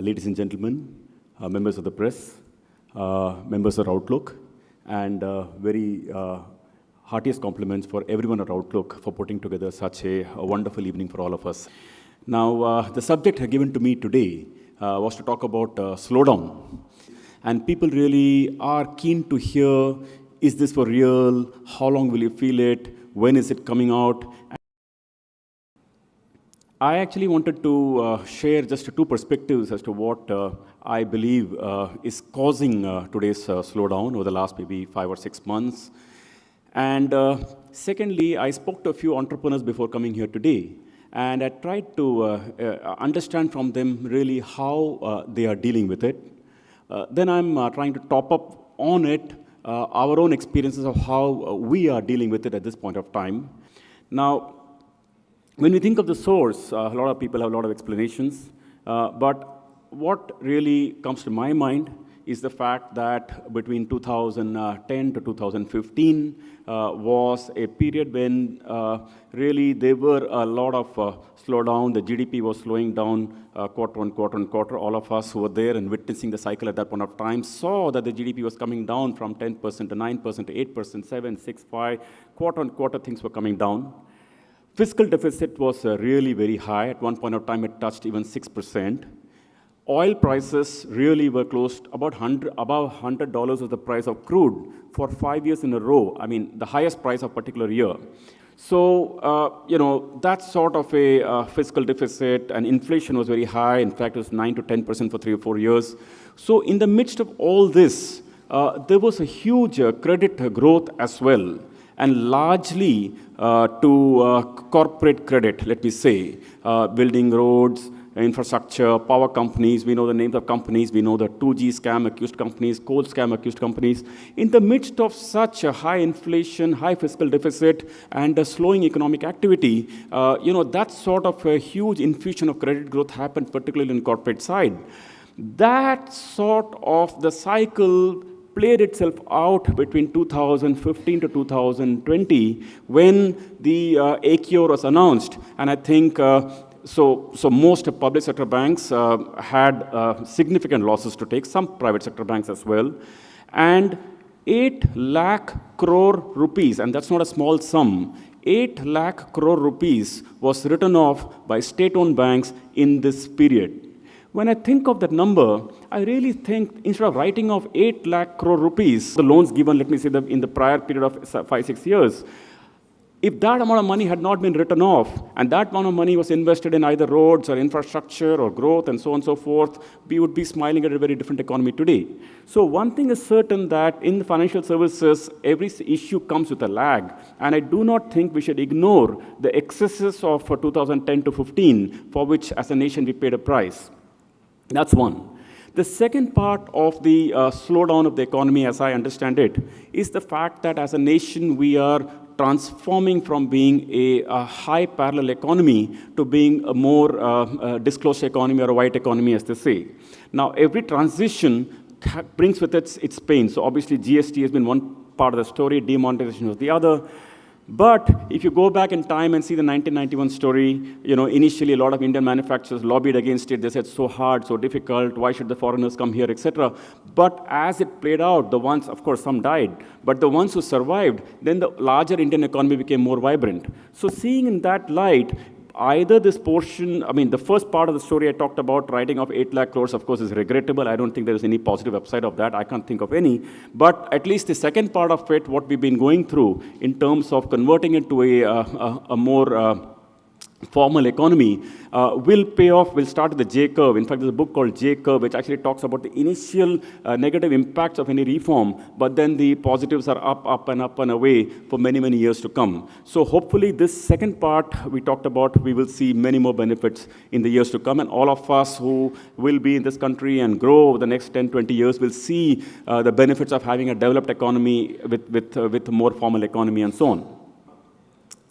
ladies and gentlemen, members of the press, members of Outlook, and very heartiest compliments for everyone at Outlook for putting together such a wonderful evening for all of us. Now, the subject given to me today was to talk about slowdown. And people really are keen to hear, is this for real? How long will you feel it? When is it coming out? I actually wanted to share just two perspectives as to what I believe is causing today's slowdown over the last maybe 5 or 6 months. And secondly, I spoke to a few entrepreneurs before coming here today, and I tried to understand from them really how they are dealing with it. Then I'm trying to top up on it our own experiences of how we are dealing with it at this point of time. Now, when we think of the source, a lot of people have a lot of explanations, but what really comes to my mind is the fact that between 2010 to 2015 was a period when really there were a lot of slowdown. The GDP was slowing down quarter on quarter. All of us who were there and witnessing the cycle at that point of time saw that the GDP was coming down from 10% to 9% to 8%, 7, 6, 5. Quarter on quarter things were coming down. Fiscal deficit was really very high. At one point of time, it touched even 6%. Oil prices really were close to above $100 was the price of crude for 5 years in a row. I mean, the highest price of a particular year. So, that sort of a fiscal deficit, and inflation was very high. In fact, it was 9 to 10% for 3 or 4 years. So in the midst of all this, there was a huge credit growth as well, and largely to corporate credit, let me say, building roads, infrastructure, power companies. We know the names of companies. We know the 2G scam accused companies, coal scam accused companies. In the midst of such a high inflation, high fiscal deficit, and a slowing economic activity, that sort of a huge infusion of credit growth happened, particularly in the corporate side. That sort of the cycle played itself out between 2015 to 2020 when the AQR was announced. And I think so most public sector banks had significant losses to take, some private sector banks as well. And 8 lakh crore rupees, and that's not a small sum, 8 lakh crore rupees was written off by state-owned banks in this period. When I think of that number, I really think instead of writing off 8 lakh crore rupees, the loans given, let me say, in the prior period of 5, 6 years, if that amount of money had not been written off, and that amount of money was invested in either roads or infrastructure or growth and so on and so forth, we would be smiling at a very different economy today. So one thing is certain, that in the financial services, every issue comes with a lag. And I do not think we should ignore the excesses of 2010 to 15, for which as a nation we paid a price. That's one. The second part of the slowdown of the economy, as I understand it, is the fact that as a nation we are transforming from being a high parallel economy to being a more disclosed economy, or a white economy, as they say. Now, every transition brings with it its pain. So obviously GST has been one part of the story, demonetization was the other. But if you go back in time and see the 1991 story, initially a lot of Indian manufacturers lobbied against it. They said, so hard, so difficult, why should the foreigners come here, etc. But as it played out, the ones, of course, some died, but the ones who survived, then the larger Indian economy became more vibrant. So seeing in that light, either this portion, the first part of the story I talked about, writing off 8 lakh crores, of course, is regrettable. I don't think there is any positive upside of that. I can't think of any. But at least the second part of it, what we've been going through in terms of converting it to a more formal economy, will pay off, will start with the J-curve. In fact, there's a book called J-curve, which actually talks about the initial negative impacts of any reform, but then the positives are up and away for many, many years to come. So hopefully this second part we talked about, we will see many more benefits in the years to come, and all of us who will be in this country and grow over the next 10, 20 years will see the benefits of having a developed economy with a more formal economy and so on.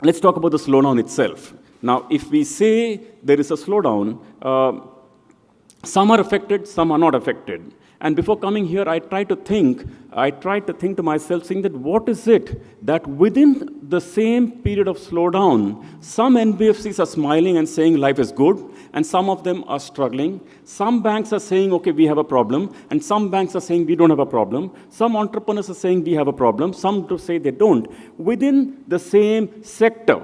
Let's talk about the slowdown itself. Now, if we say there is a slowdown, some are affected, some are not affected. And before coming here, I tried to think to myself, saying that what is it that within the same period of slowdown, some NBFCs are smiling and saying life is good, and some of them are struggling. Some banks are saying, okay, we have a problem, and some banks are saying we don't have a problem. Some entrepreneurs are saying we have a problem, some to say they don't, within the same sector.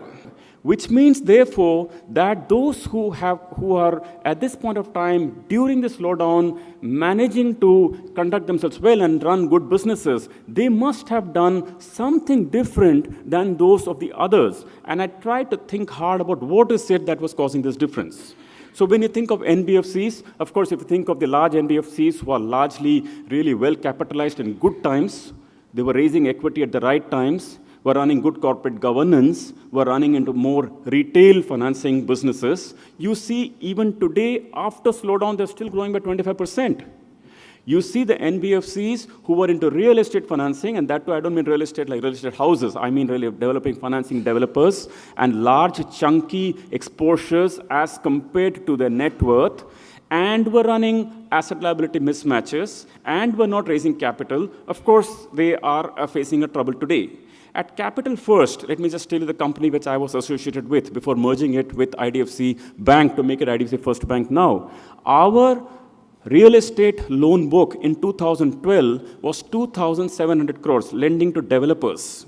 Which means, therefore, that those who are at this point of time during the slowdown managing to conduct themselves well and run good businesses, they must have done something different than those of the others. And I tried to think hard about what is it that was causing this difference. So when you think of NBFCs, of course, if you think of the large NBFCs who are largely really well capitalized in good times, they were raising equity at the right times, were running good corporate governance, were running into more retail financing businesses. You see, even today, after slowdown, they're still growing by 25%. You see the NBFCs who were into real estate financing, and that too, I don't mean real estate like real estate houses. I mean really developing financing developers and large, chunky exposures as compared to their net worth, and were running asset liability mismatches, and were not raising capital. Of course, they are facing a trouble today. At Capital First, let me just tell you the company which I was associated with before merging it with IDFC Bank to make it IDFC First Bank now. Our real estate loan book in 2012 was 2,700 crores, lending to developers.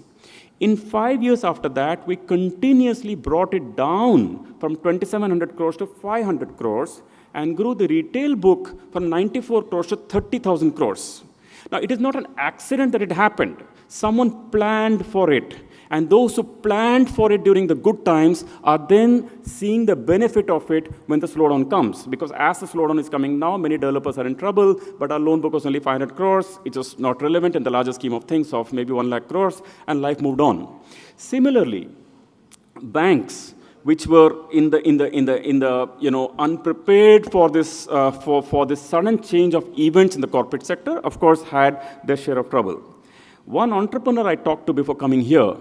In 5 years after that, we continuously brought it down from 2,700 crores to 500 crores and grew the retail book from 94 crores to 30,000 crores. Now, it is not an accident that it happened. Someone planned for it. And those who planned for it during the good times are then seeing the benefit of it when the slowdown comes. Because as the slowdown is coming now, many developers are in trouble, but our loan book was only 500 crores. It was not relevant in the larger scheme of things of maybe 1 lakh crores, and life moved on. Similarly, banks which were unprepared for this for this sudden change of events in the corporate sector, of course, had their share of trouble. One entrepreneur I talked to before coming here,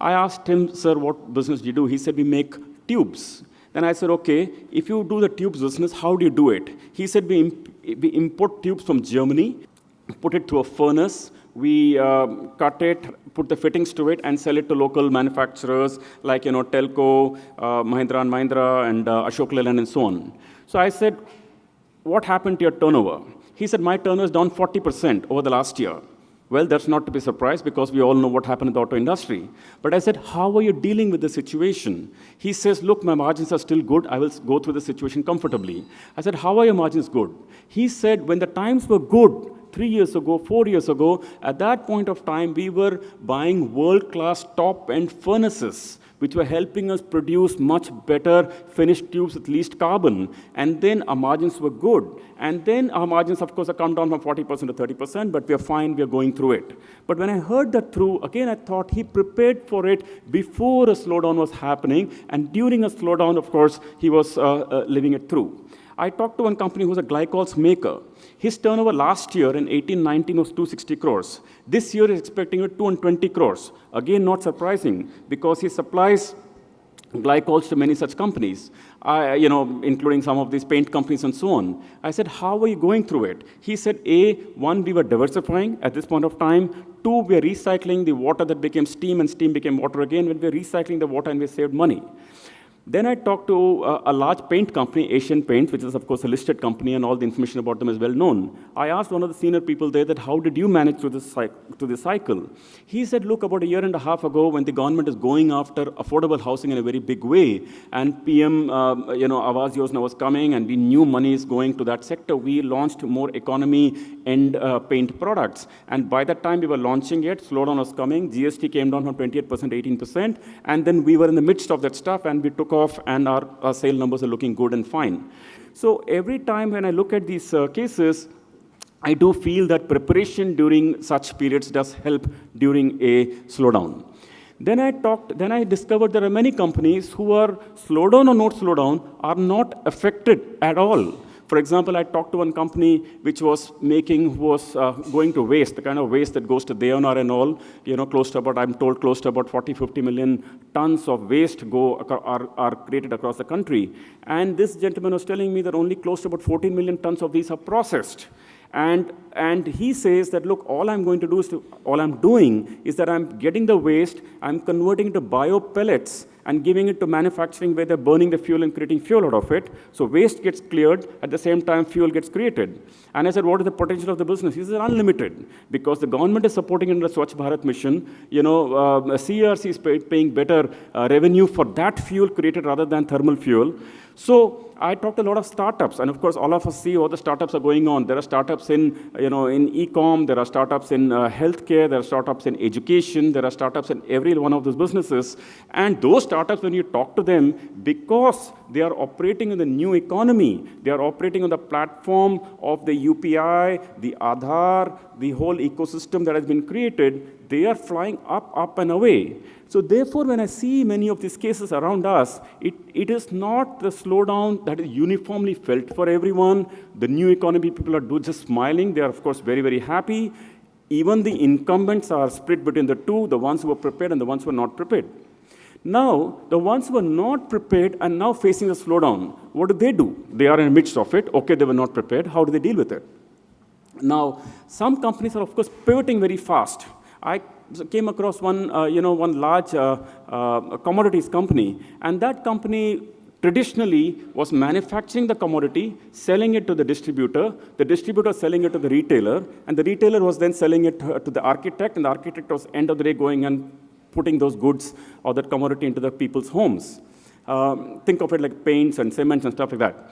I asked him, sir, what business do you do? He said, we make tubes. Then I said, okay, if you do the tubes business, how do you do it? He said, we import tubes from Germany, put it through a furnace, we cut it, put the fittings to it, and sell it to local manufacturers like, Telco, Mahindra & Mahindra, and Ashok Leyland, and so on. So I said, what happened to your turnover? He said, my turnover is down 40% over the last year. Well, that's not to be surprised because we all know what happened in the auto industry. But I said, how are you dealing with the situation? He says, look, my margins are still good. I will go through the situation comfortably. I said, how are your margins good? He said, when the times were good, 3 years ago, 4 years ago, at that point of time, we were buying world-class top-end furnaces, which were helping us produce much better finished tubes with least carbon. And then our margins were good. And then our margins, of course, have come down from 40% to 30%, but we are fine, we are going through it. But when I heard that through, again, I thought he prepared for it before a slowdown was happening. And during a slowdown, of course, he was living it through. I talked to one company who's a glycols maker. His turnover last year in 18-19 was 260 crores. This year is expecting 220 crores. Again, not surprising because he supplies glycols to many such companies, including some of these paint companies and so on. I said, how are you going through it? He said, one, we were diversifying at this point of time. 2, we are recycling the water that became steam and steam became water again when we are recycling the water and we saved money. Then I talked to a large paint company, Asian Paints, which is, of course, a listed company, and all the information about them is well known. I asked one of the senior people there that how did you manage through this cycle? He said, look, about a year and a half ago, when the government is going after affordable housing in a very big way, and PM, Awas Yojana was coming, and we knew money is going to that sector, we launched more economy and paint products. And by that time we were launching it, slowdown was coming, GST came down from 28% to 18%, and then we were in the midst of that stuff, and we took off, and our sale numbers are looking good and fine. So every time when I look at these cases, I do feel that preparation during such periods does help during a slowdown. Then I discovered there are many companies who are slowdown or not slowdown are not affected at all. For example, I talked to one company which was going to waste, the kind of waste that goes to Deonar and all, I'm told close to about 40-50 million tons of waste are created across the country. And this gentleman was telling me that only close to about 14 million tons of these are processed. And he says that, look, all I'm doing is that I'm getting the waste, I'm converting it to bio pellets and giving it to manufacturing where they're burning the fuel and creating fuel out of it. So waste gets cleared, at the same time fuel gets created. And I said, what is the potential of the business? He said, unlimited, because the government is supporting it in the Swachh Bharat mission. CERC is paying better revenue for that fuel created rather than thermal fuel. So I talked to a lot of startups, and of course, all of us see what the startups are going on. There are startups in e-com, there are startups in healthcare, there are startups in education, there are startups in every one of those businesses. And those startups, when you talk to them, because they are operating in the new economy, they are operating on the platform of the UPI, the Aadhaar, the whole ecosystem that has been created, they are flying up and away. So therefore, when I see many of these cases around us, it is not the slowdown that is uniformly felt for everyone. The new economy people are just smiling. They are, of course, very, very happy. Even the incumbents are split between the two, the ones who were prepared and the ones who were not prepared. Now, the ones who were not prepared are now facing a slowdown. What do? They are in the midst of it. Okay, they were not prepared. How do they deal with it? Now, some companies are, of course, pivoting very fast. I came across one large commodities company, and that company traditionally was manufacturing the commodity, selling it to the distributor selling it to the retailer, and the retailer was then selling it to the architect, and the architect was end of the day going and putting those goods or that commodity into the people's homes. Think of it like paints and cements and stuff like that.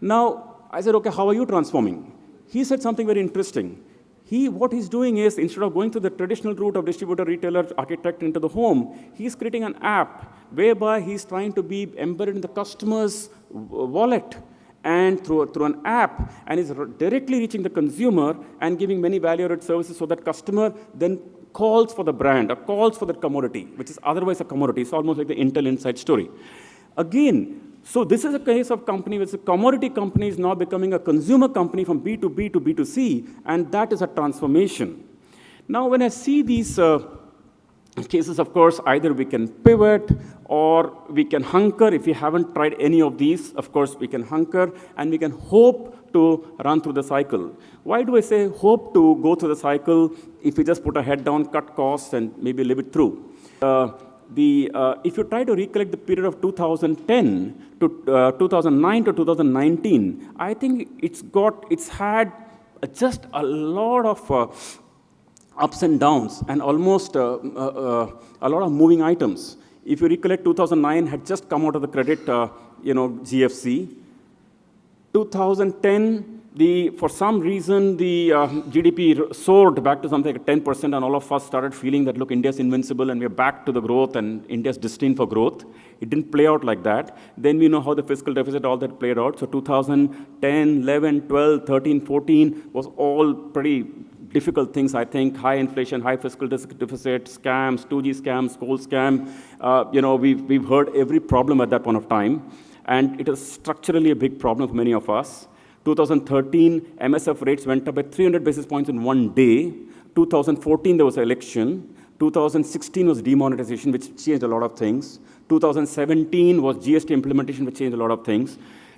Now, I said, okay, how are you transforming? He said something very interesting. What he's doing is, instead of going through the traditional route of distributor, retailer, architect into the home, he's creating an app whereby he's trying to be embedded in the customer's wallet and through an app, and is directly reaching the consumer and giving many value-added services so that customer then calls for the brand or calls for the commodity, which is otherwise a commodity. It's almost like the Intel Inside story. Again, so this is a case of company which is a commodity company is now becoming a consumer company from B2B to B2C, and that is a transformation. Now, when I see these cases, of course, either we can pivot or we can hunker. If we haven't tried any of these, of course, we can hunker and we can hope to run through the cycle. Why do I say hope to go through the cycle if we just put our head down, cut costs, and maybe live it through? If you try to recollect the period of 2010 to 2009 to 2019, I think it's had just a lot of ups and downs and almost a lot of moving items. If you recollect, 2009 had just come out of the credit, GFC. 2010. For some reason, the GDP soared back to something like 10%, and all of us started feeling that, look, India's invincible, and we're back to the growth, and India's destined for growth. It didn't play out like that. Then we know how the fiscal deficit, all that played out. So 2010, 11, 12, 13, 14 was all pretty difficult things, I think. High inflation, high fiscal deficit, scams, 2G scams, coal scam. We've heard every problem at that point of time, and it is structurally a big problem for many of us. 2013, MSF rates went up by 300 basis points in one day. 2014, there was an election. 2016 was demonetization, which changed a lot of things. 2017 was GST implementation, which changed a lot of things.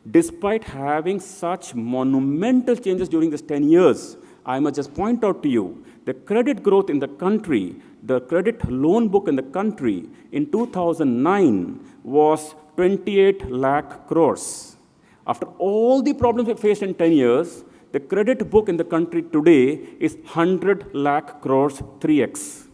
Despite having such monumental changes during these 10 years, I must just point out to you, the credit growth in the country, the credit loan book in the country in 2009 was 28 lakh crores. After all the problems we faced in 10 years, the credit book in the country today is 100 lakh crores, 3x.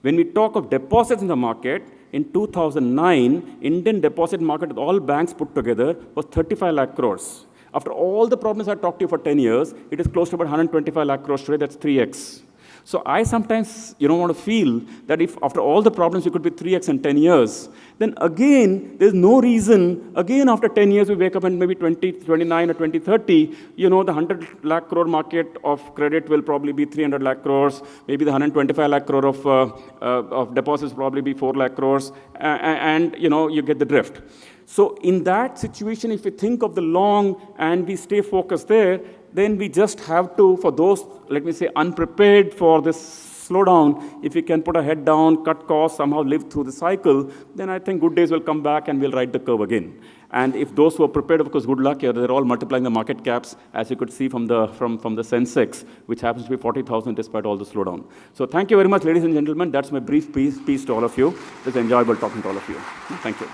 When we talk of deposits in the market, in 2009, Indian deposit market with all banks put together was 35 lakh crores. After all the problems I talked to you for 10 years, it is close to about 125 lakh crores today, that's 3x. So I sometimes want to feel that if after all the problems you could be 3x in 10 years, then again, there's no reason, again after 10 years we wake up and maybe 2029 or 2030, the 100 lakh crore market of credit will probably be 300 lakh crores, maybe the 125 lakh crore of deposits will probably be 4 lakh crores, and you get the drift. So in that situation, if we think of the long and we stay focused there, then we just have to, for those, let me say, unprepared for this slowdown, if we can put our head down, cut costs, somehow live through the cycle, then I think good days will come back and we'll ride the curve again. And if those who are prepared, of course, good luck. They're all multiplying the market caps, as you could see from the Sensex, which happens to be 40,000 despite all the slowdown. So thank you very much, ladies and gentlemen. That's my brief piece to all of you. It was enjoyable talking to all of you. Thank you.